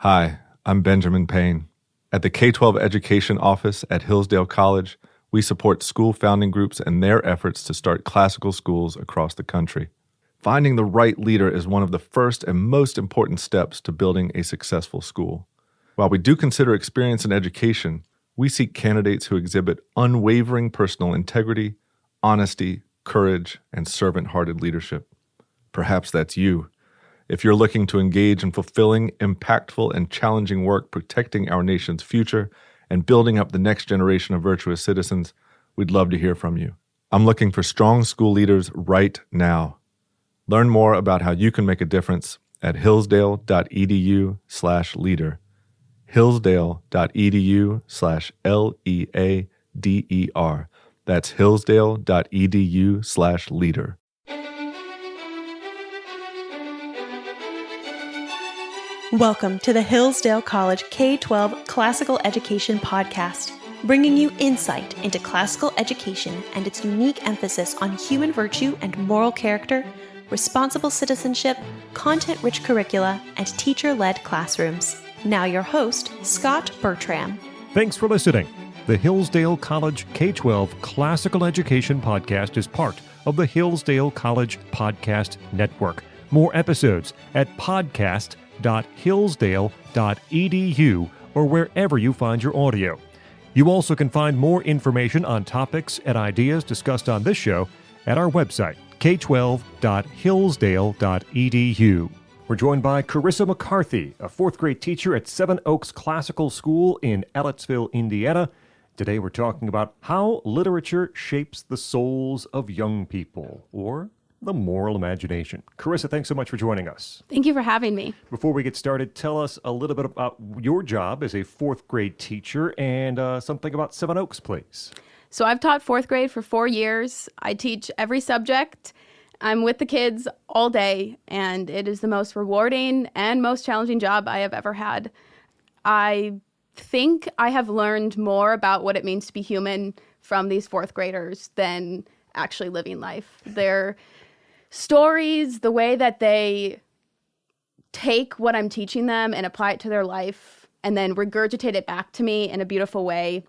Hi, I'm Benjamin Payne. At the K-12 Education Office at Hillsdale College, we support school founding groups and their efforts to start classical schools across the country. Finding the right leader is one of the first and most important steps to building a successful school. While we do consider experience in education, we seek candidates who exhibit unwavering personal integrity, honesty, courage, and servant-hearted leadership. Perhaps that's you. If you're looking to engage in fulfilling, impactful, and challenging work protecting our nation's future and building up the next generation of virtuous citizens, we'd love to hear from you. I'm looking for strong school leaders right now. Learn more about how you can make a difference at hillsdale.edu/leader. hillsdale.edu/LEADER. That's hillsdale.edu/leader. Welcome to the Hillsdale College K-12 Classical Education Podcast, bringing you insight into classical education and its unique emphasis on human virtue and moral character, responsible citizenship, content-rich curricula, and teacher-led classrooms. Now your host, Scot Bertram. Thanks for listening. The Hillsdale College K-12 Classical Education Podcast is part of the Hillsdale College Podcast Network. More episodes at podcast.hillsdale.edu or wherever you find your audio. You also can find more information on topics and ideas discussed on this show at our website, k12.hillsdale.edu. We're joined by Karissa McCarthy, a fourth grade teacher at Seven Oaks Classical School in Ellettsville, Indiana. Today we're talking about how literature shapes the souls of young people, or the moral imagination. Karissa, thanks so much for joining us. Thank you for having me. Before we get started, tell us a little bit about your job as a fourth grade teacher and something about Seven Oaks, please. So I've taught fourth grade for 4 years. I teach every subject. I'm with the kids all day, and it is the most rewarding and most challenging job I have ever had. I think I have learned more about what it means to be human from these fourth graders than actually living life. Their stories, the way that they take what I'm teaching them and apply it to their life and then regurgitate it back to me in a beautiful way,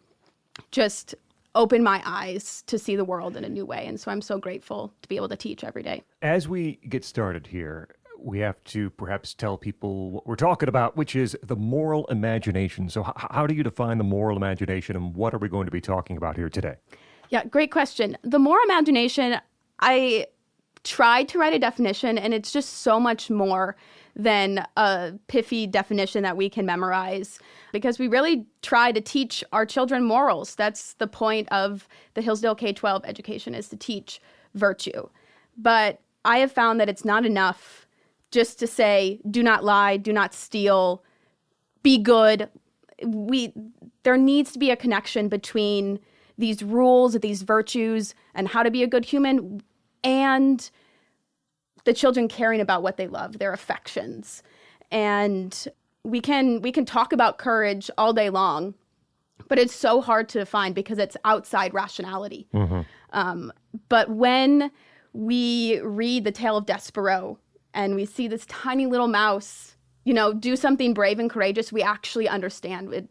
just open my eyes to see the world in a new way. And so I'm so grateful to be able to teach every day. As we get started here, we have to perhaps tell people what we're talking about, which is the moral imagination. So how do you define the moral imagination, and what are we going to be talking about here today? Yeah, great question. The moral imagination, I tried to write a definition, and it's just so much more than a pithy definition that we can memorize, because we really try to teach our children morals. That's the point of the Hillsdale K-12 education, is to teach virtue. But I have found that it's not enough just to say, do not lie, do not steal, be good. There needs to be a connection between these rules, these virtues, and how to be a good human, and the children caring about what they love, their affections. And we can talk about courage all day long, but it's so hard to define because it's outside rationality. Mm-hmm. But when we read The Tale of Despereaux and we see this tiny little mouse, do something brave and courageous, we actually understand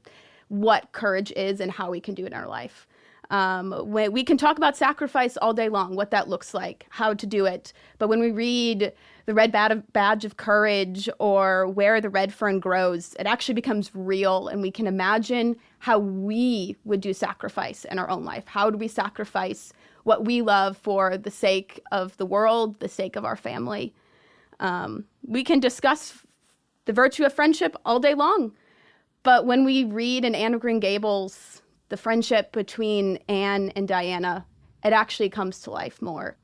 what courage is and how we can do it in our life. We can talk about sacrifice all day long, what that looks like, how to do it. But when we read The Red Badge of Courage or Where the Red Fern Grows, it actually becomes real, and we can imagine how we would do sacrifice in our own life. How do we sacrifice what we love for the sake of the world, the sake of our family? We can discuss the virtue of friendship all day long. But when we read in Anne of Green Gables the friendship between Anne and Diana, it actually comes to life more.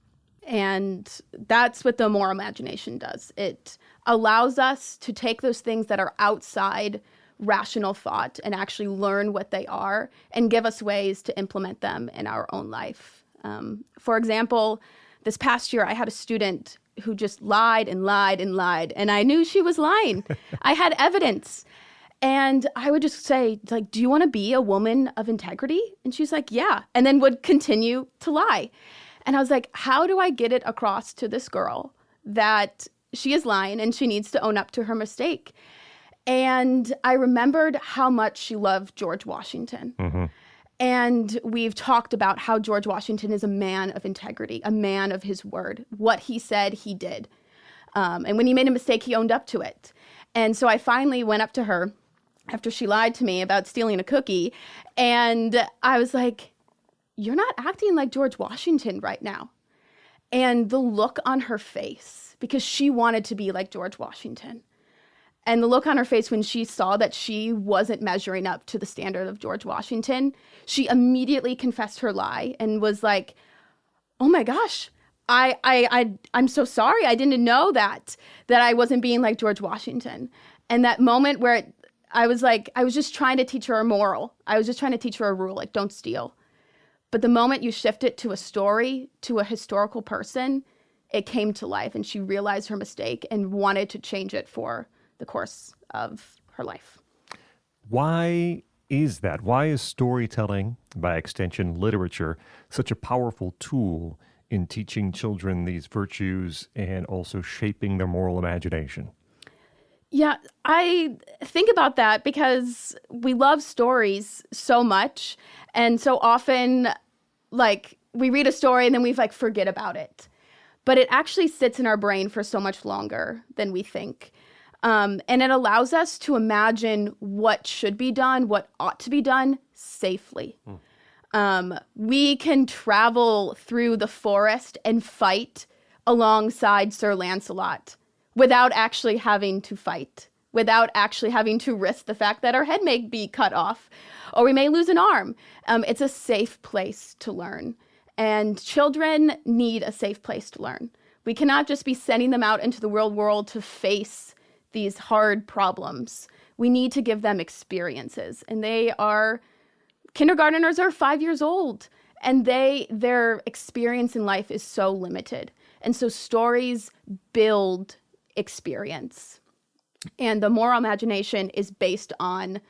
And that's what the moral imagination does. It allows us to take those things that are outside rational thought and actually learn what they are and give us ways to implement them in our own life. For example, this past year, I had a student who just lied and lied and lied, and I knew she was lying. I had evidence. And I would just say, do you want to be a woman of integrity? And she's like, yeah. And then would continue to lie. And I was like, how do I get it across to this girl that she is lying and she needs to own up to her mistake? And I remembered how much she loved George Washington. Mm-hmm. And we've talked about how George Washington is a man of integrity, a man of his word. What he said, he did. And when he made a mistake, he owned up to it. And so I finally went up to her after she lied to me about stealing a cookie. And I was like, "You're not acting like George Washington right now." And the look on her face, because she wanted to be like George Washington. And the look on her face when she saw that she wasn't measuring up to the standard of George Washington, she immediately confessed her lie and was like, "Oh my gosh, I'm so sorry. I didn't know that I wasn't being like George Washington." And that moment where I was just trying to teach her a moral. I was just trying to teach her a rule, like, don't steal. But the moment you shift it to a story, to a historical person, it came to life, and she realized her mistake and wanted to change it for the course of her life. Why is that? Why is storytelling, by extension literature, such a powerful tool in teaching children these virtues and also shaping their moral imagination? Yeah, I think about that because we love stories so much. And so often, like, we read a story and then we forget about it. But it actually sits in our brain for so much longer than we think. And it allows us to imagine what should be done, what ought to be done safely. We can travel through the forest and fight alongside Sir Lancelot without actually having to fight, without actually having to risk the fact that our head may be cut off or we may lose an arm. It's a safe place to learn. And children need a safe place to learn. We cannot just be sending them out into the real world to face these hard problems. We need to give them experiences. And kindergarteners are 5 years old, and their experience in life is so limited. And so stories build experience. And the moral imagination is based on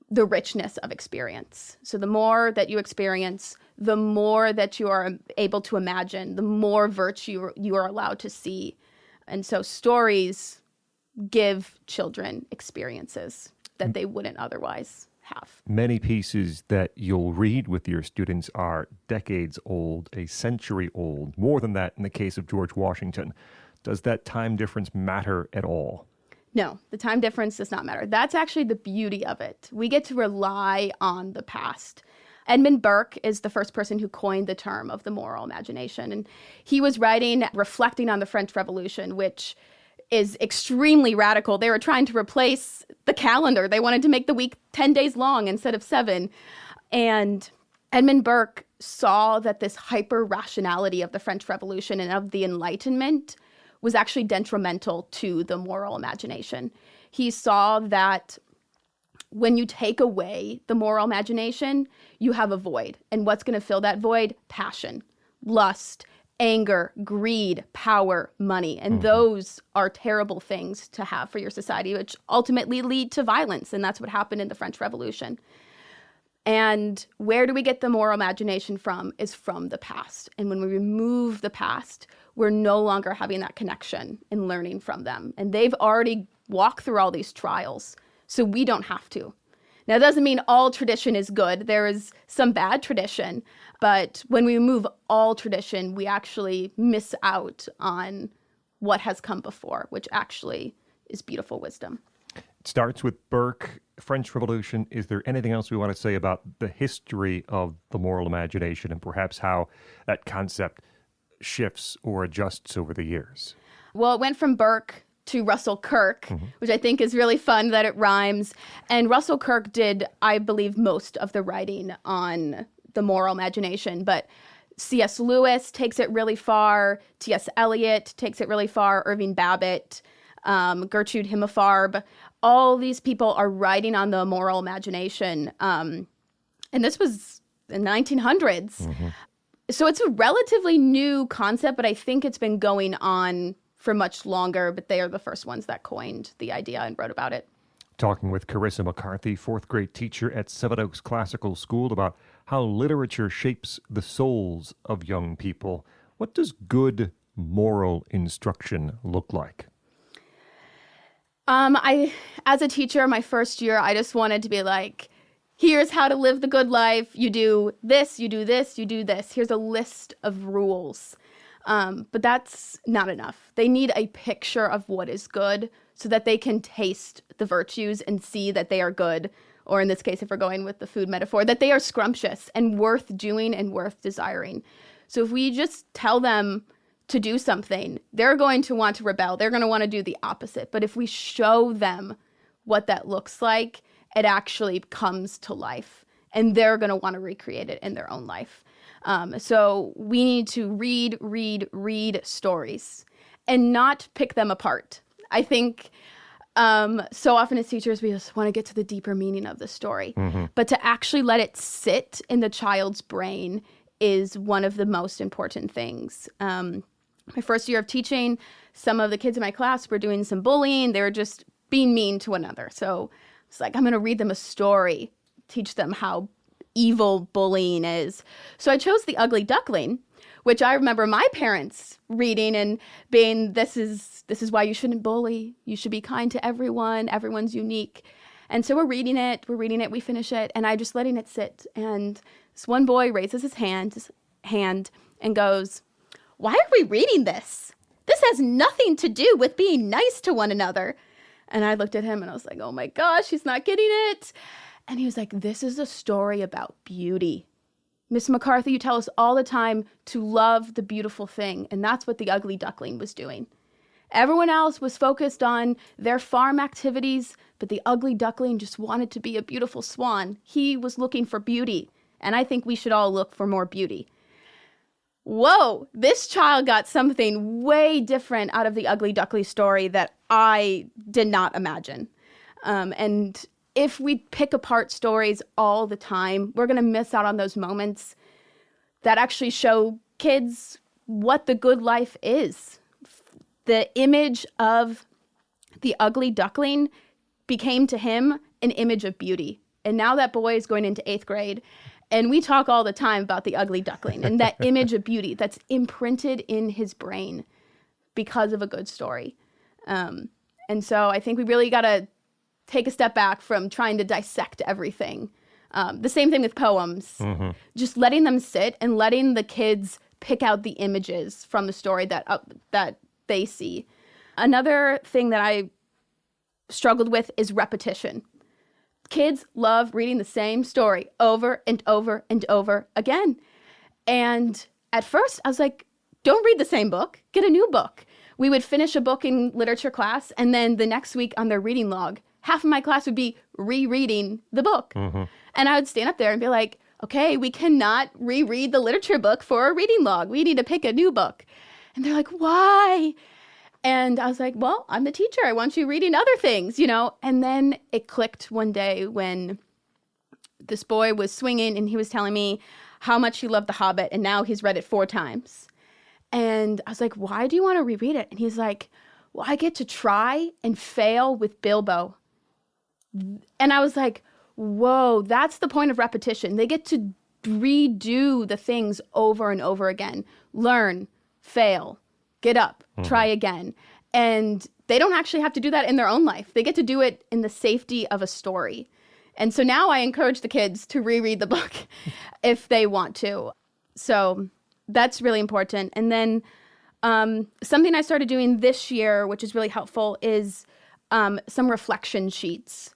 the richness of experience. So the more that you experience, the more that you are able to imagine, the more virtue you are allowed to see. And so stories give children experiences that they wouldn't otherwise have. Many pieces that you'll read with your students are decades old, a century old, more than that in the case of George Washington. Does that time difference matter at all? No, the time difference does not matter. That's actually the beauty of it. We get to rely on the past. Edmund Burke is the first person who coined the term of the moral imagination. And he was writing, reflecting on the French Revolution, which is extremely radical. They were trying to replace the calendar. They wanted to make the week 10 days long instead of 7. And Edmund Burke saw that this hyper-rationality of the French Revolution and of the Enlightenment was actually detrimental to the moral imagination. He saw that when you take away the moral imagination, you have a void. And what's going to fill that void? Passion, lust, anger, greed, power, money. And those are terrible things to have for your society, which ultimately lead to violence. And that's what happened in the French Revolution. And where do we get the moral imagination from? Is from the past. And when we remove the past, we're no longer having that connection and learning from them. And they've already walked through all these trials, so we don't have to. Now, it doesn't mean all tradition is good. There is some bad tradition. But when we remove all tradition, we actually miss out on what has come before, which actually is beautiful wisdom. It starts with Burke, French Revolution. Is there anything else we want to say about the history of the moral imagination and perhaps how that concept shifts or adjusts over the years? Well, it went from Burke to Russell Kirk, which I think is really fun that it rhymes. And Russell Kirk did, I believe, most of the writing on the moral imagination. But C.S. Lewis takes it really far. T.S. Eliot takes it really far. Irving Babbitt, Gertrude Himmelfarb. All these people are writing on the moral imagination. And this was in the 1900s. So it's a relatively new concept, but I think it's been going on for much longer. But they are the first ones that coined the idea and wrote about it. Talking with Karissa McCarthy, fourth grade teacher at Seven Oaks Classical School, about how literature shapes the souls of young people. What does good moral instruction look like? As a teacher, my first year, I just wanted to be like, here's how to live the good life. You do this, you do this, you do this. Here's a list of rules. But that's not enough. They need a picture of what is good so that they can taste the virtues and see that they are good. Or in this case, if we're going with the food metaphor, that they are scrumptious and worth doing and worth desiring. So if we just tell them to do something, they're going to want to rebel. They're going to want to do the opposite. But if we show them what that looks like, it actually comes to life. And they're going to want to recreate it in their own life. So we need to read stories and not pick them apart. I think so often as teachers, we just want to get to the deeper meaning of the story. Mm-hmm. But to actually let it sit in the child's brain is one of the most important things. My first year of teaching, some of the kids in my class were doing some bullying. They were just being mean to one another. So it's like, I'm going to read them a story, teach them how evil bullying is. So I chose The Ugly Duckling, which I remember my parents reading and being, this is why you shouldn't bully. You should be kind to everyone. Everyone's unique. And so we're reading it, we finish it, and I'm just letting it sit. And this one boy raises his hand and goes, "Why are we reading this? This has nothing to do with being nice to one another." And I looked at him and I was like, oh my gosh, he's not getting it. And he was like, "This is a story about beauty. Miss McCarthy, you tell us all the time to love the beautiful thing." And that's what The Ugly Duckling was doing. Everyone else was focused on their farm activities, but the ugly duckling just wanted to be a beautiful swan. He was looking for beauty, and I think we should all look for more beauty. Whoa, this child got something way different out of the Ugly Duckling story that I did not imagine. And if we pick apart stories all the time, we're going to miss out on those moments that actually show kids what the good life is. The image of the ugly duckling became to him an image of beauty. And now that boy is going into 8th grade, and we talk all the time about the ugly duckling and that image of beauty that's imprinted in his brain because of a good story. And so I think we really got to take a step back from trying to dissect everything. The same thing with poems. Mm-hmm. Just letting them sit and letting the kids pick out the images from the story that they see. Another thing that I struggled with is repetition. Kids love reading the same story over and over and over again. And at first I was like, don't read the same book, get a new book. We would finish a book in literature class, and then the next week on their reading log, half of my class would be rereading the book. Mm-hmm. And I would stand up there and be like, okay, we cannot reread the literature book for a reading log. We need to pick a new book. And they're like, why? And I was like, well, I'm the teacher. I want you reading other things, you know? And then it clicked one day when this boy was swinging and he was telling me how much he loved The Hobbit, and now he's read it 4 times. And I was like, why do you want to reread it? And he's like, well, I get to try and fail with Bilbo. And I was like, whoa, that's the point of repetition. They get to redo the things over and over again. Learn, fail, get up, try again. And they don't actually have to do that in their own life. They get to do it in the safety of a story. And so now I encourage the kids to reread the book if they want to. So that's really important. And then something I started doing this year, which is really helpful, is some reflection sheets.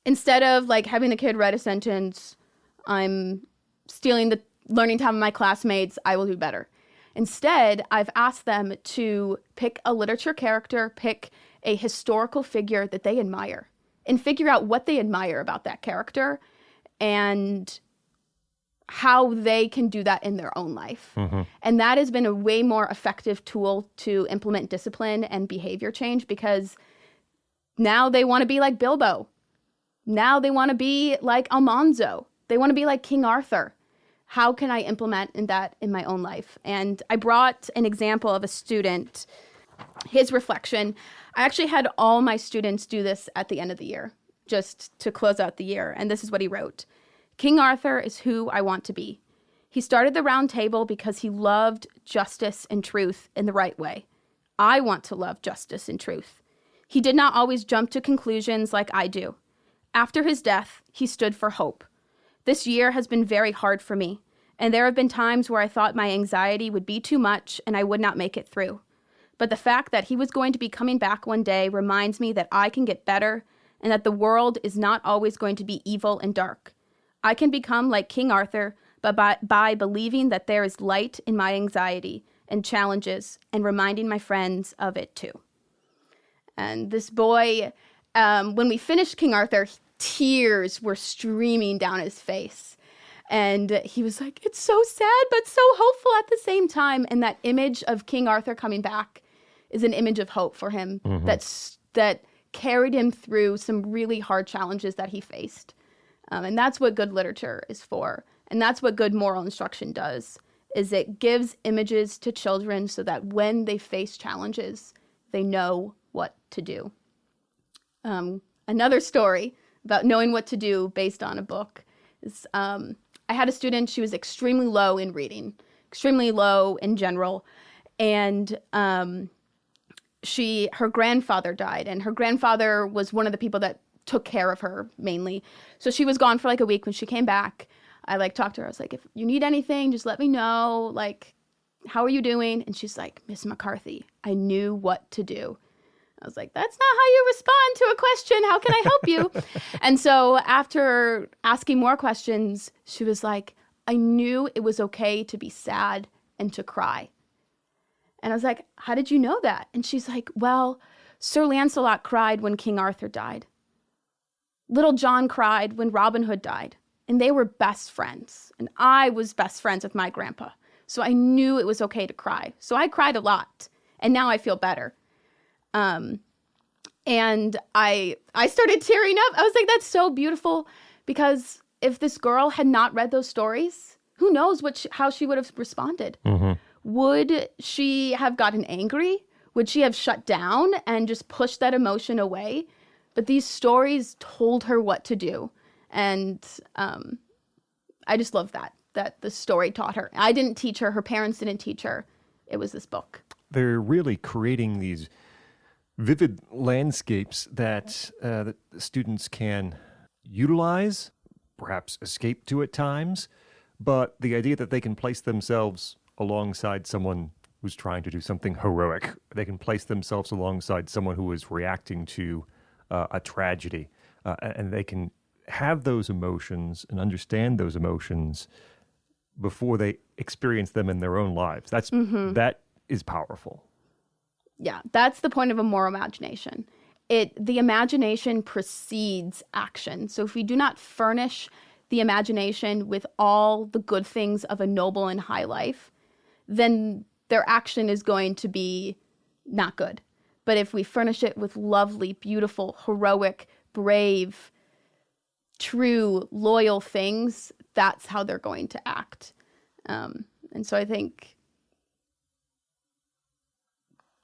Instead of like having the kid write a sentence, I'm stealing the learning time of my classmates, I will do better. Instead, I've asked them to pick a literature character, pick a historical figure that they admire, and figure out what they admire about that character and how they can do that in their own life. Mm-hmm. And that has been a way more effective tool to implement discipline and behavior change, because now they want to be like Bilbo. Now they want to be like Almanzo. They want to be like King Arthur. How can I implement that in my own life? And I brought an example of a student, his reflection. I actually had all my students do this at the end of the year, just to close out the year. And this is what he wrote. King Arthur is who I want to be. He started the Round Table because he loved justice and truth in the right way. I want to love justice and truth. He did not always jump to conclusions like I do. After his death, he stood for hope. This year has been very hard for me, and there have been times where I thought my anxiety would be too much and I would not make it through. But the fact that he was going to be coming back one day reminds me that I can get better and that the world is not always going to be evil and dark. I can become like King Arthur by believing that there is light in my anxiety and challenges and reminding my friends of it too. And this boy, when we finished King Arthur, tears were streaming down his face. And he was like, it's so sad, but so hopeful at the same time. And that image of King Arthur coming back is an image of hope for him that carried him through some really hard challenges that he faced. And that's what good literature is for. And that's what good moral instruction does, is it gives images to children so that when they face challenges, they know what to do. Another story about knowing what to do based on a book is I had a student, she was extremely low in reading, extremely low in general, and her grandfather died, and her grandfather was one of the people that took care of her mainly. So she was gone for like a week. When she came back, I talked to her. I was like, if you need anything, just let me know. How are you doing? And she's like, Miss McCarthy, I knew what to do. I was like, that's not how you respond to a question. How can I help you? And so after asking more questions, she was like, I knew it was okay to be sad and to cry. And I was like, how did you know that? And she's like, well, Sir Lancelot cried when King Arthur died. Little John cried when Robin Hood died. And they were best friends. And I was best friends with my grandpa. So I knew it was okay to cry. So I cried a lot. And now I feel better. And I started tearing up. I was like, that's so beautiful. Because if this girl had not read those stories, who knows how she would have responded. Mm-hmm. Would she have gotten angry? Would she have shut down and just pushed that emotion away? But these stories told her what to do. And I just love that the story taught her. I didn't teach her. Her parents didn't teach her. It was this book. They're really creating these vivid landscapes that the students can utilize, perhaps escape to at times. But the idea that they can place themselves alongside someone who's trying to do something heroic, they can place themselves alongside someone who is reacting to a tragedy, and they can have those emotions and understand those emotions before they experience them in their own lives. That is powerful. Yeah, that's the point of a moral imagination. The imagination precedes action. So if we do not furnish the imagination with all the good things of a noble and high life, then their action is going to be not good. But if we furnish it with lovely, beautiful, heroic, brave, true, loyal things, that's how they're going to act. And so I think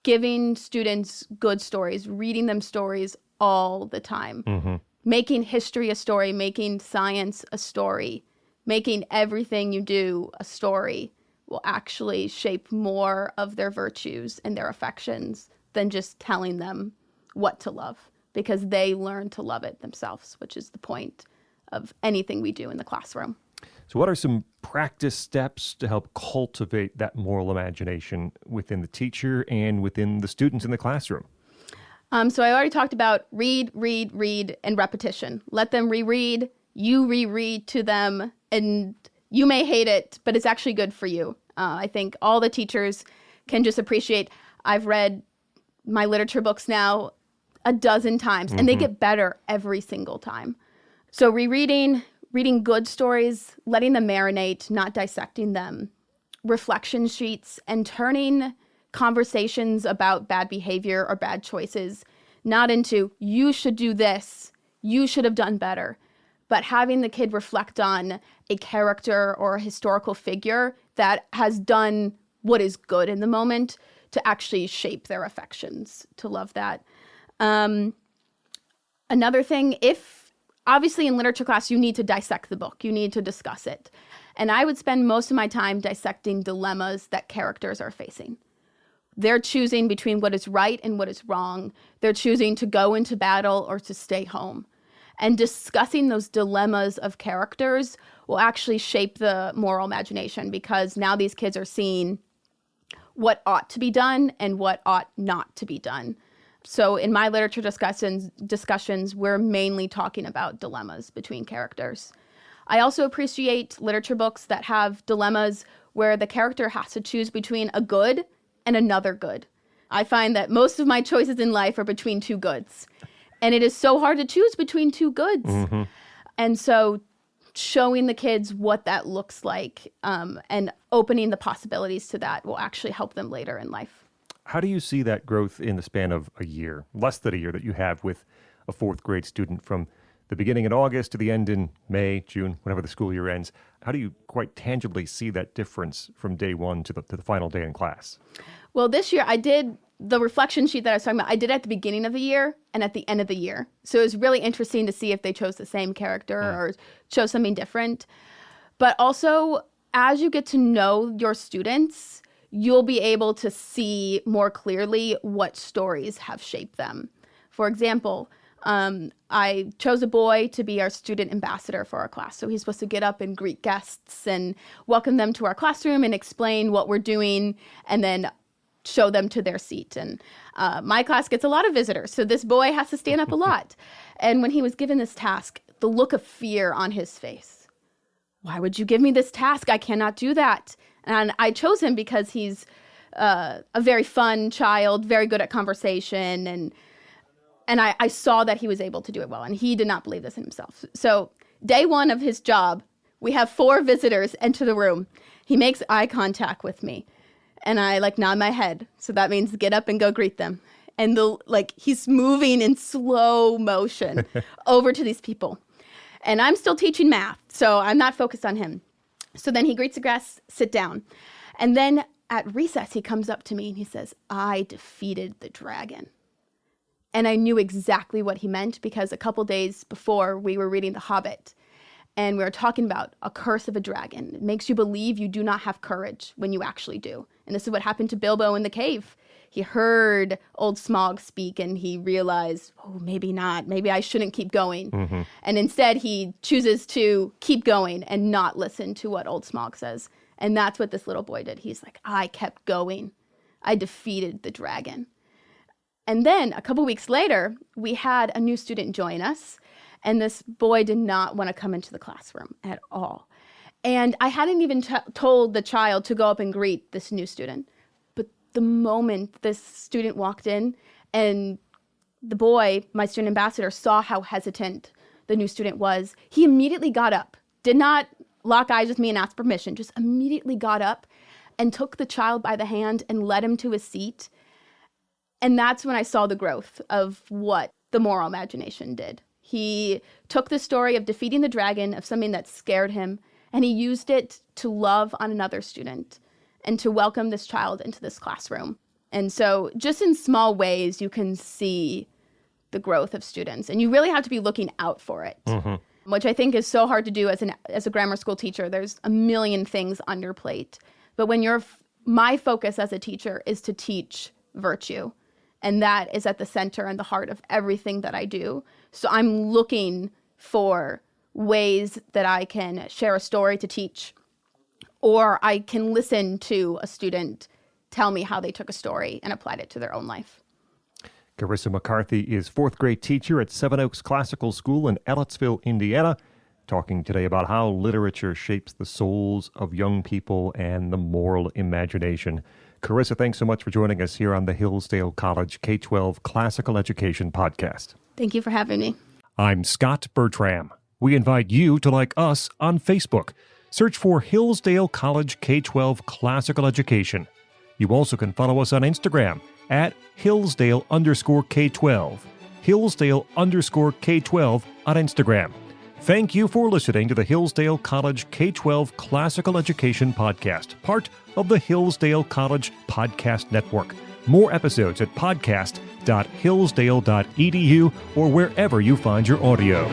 giving students good stories, reading them stories all the time, making history a story, making science a story, making everything you do a story will actually shape more of their virtues and their affections than just telling them what to love, because they learn to love it themselves, which is the point of anything we do in the classroom. So what are some practice steps to help cultivate that moral imagination within the teacher and within the students in the classroom? So I already talked about read, and repetition. Let them reread, you reread to them, and you may hate it, but it's actually good for you. I think all the teachers can just appreciate, I've read my literature books now a dozen times, and they get better every single time. So rereading, reading good stories, letting them marinate, not dissecting them, reflection sheets, and turning conversations about bad behavior or bad choices not into, you should do this, you should have done better, but having the kid reflect on a character or a historical figure that has done what is good in the moment to actually shape their affections, to love that. Another thing, obviously in literature class, you need to dissect the book. You need to discuss it. And I would spend most of my time dissecting dilemmas that characters are facing. They're choosing between what is right and what is wrong. They're choosing to go into battle or to stay home. And discussing those dilemmas of characters will actually shape the moral imagination, because now these kids are seeing what ought to be done and what ought not to be done. So in my literature discussions, we're mainly talking about dilemmas between characters. I also appreciate literature books that have dilemmas where the character has to choose between a good and another good. I find that most of my choices in life are between two goods. And it is so hard to choose between two goods. Mm-hmm. And so showing the kids what that looks like and opening the possibilities to that will actually help them later in life. How do you see that growth in the span of a year, less than a year, that you have with a fourth grade student from the beginning in August to the end in May, June, whenever the school year ends? How do you quite tangibly see that difference from day one to the final day in class? Well, this year I did the reflection sheet that I was talking about. I did it at the beginning of the year and at the end of the year. So it was really interesting to see if they chose the same character or chose something different. But also, as you get to know your students, you'll be able to see more clearly what stories have shaped them. For example, I chose a boy to be our student ambassador for our class. So he's supposed to get up and greet guests and welcome them to our classroom and explain what we're doing and then show them to their seat. And my class gets a lot of visitors, so this boy has to stand up a lot. And when he was given this task, the look of fear on his face. Why would you give me this task? I cannot do that. And I chose him because he's a very fun child, very good at conversation, and I saw that he was able to do it well, and he did not believe this in himself. So day one of his job, we have 4 visitors enter the room. He makes eye contact with me, and I nod my head. So that means get up and go greet them. And he's moving in slow motion over to these people. And I'm still teaching math, so I'm not focused on him. So then he greets the guests, sit down. And then at recess, he comes up to me and he says, "I defeated the dragon." And I knew exactly what he meant, because a couple days before we were reading The Hobbit and we were talking about a curse of a dragon. It makes you believe you do not have courage when you actually do. And this is what happened to Bilbo in the cave. He heard Old Smaug speak and he realized, oh, maybe not. Maybe I shouldn't keep going. Mm-hmm. And instead he chooses to keep going and not listen to what Old Smaug says. And that's what this little boy did. He's like, I kept going. I defeated the dragon. And then a couple weeks later, we had a new student join us, and this boy did not want to come into the classroom at all. And I hadn't even told the child to go up and greet this new student. But the moment this student walked in and the boy, my student ambassador, saw how hesitant the new student was, he immediately got up, did not lock eyes with me and ask permission, just immediately got up and took the child by the hand and led him to his seat. And that's when I saw the growth of what the moral imagination did. He took the story of defeating the dragon, of something that scared him, and he used it to love on another student and to welcome this child into this classroom. And so just in small ways, you can see the growth of students. And you really have to be looking out for it, which I think is so hard to do as a grammar school teacher. There's a million things on your plate. But when my focus as a teacher is to teach virtue. And that is at the center and the heart of everything that I do. So I'm looking for ways that I can share a story to teach, or I can listen to a student tell me how they took a story and applied it to their own life. Karissa McCarthy is fourth grade teacher at Seven Oaks Classical School in Ellettsville, Indiana, talking today about how literature shapes the souls of young people and the moral imagination. Karissa, thanks so much for joining us here on the Hillsdale College K-12 Classical Education Podcast. Thank you for having me. I'm Scot Bertram. We invite you to like us on Facebook. Search for Hillsdale College K-12 Classical Education. You also can follow us on Instagram at Hillsdale_K12. Hillsdale_K12 on Instagram. Thank you for listening to the Hillsdale College K-12 Classical Education Podcast, part of the Hillsdale College Podcast Network. More episodes at podcast.hillsdale.edu or wherever you find your audio.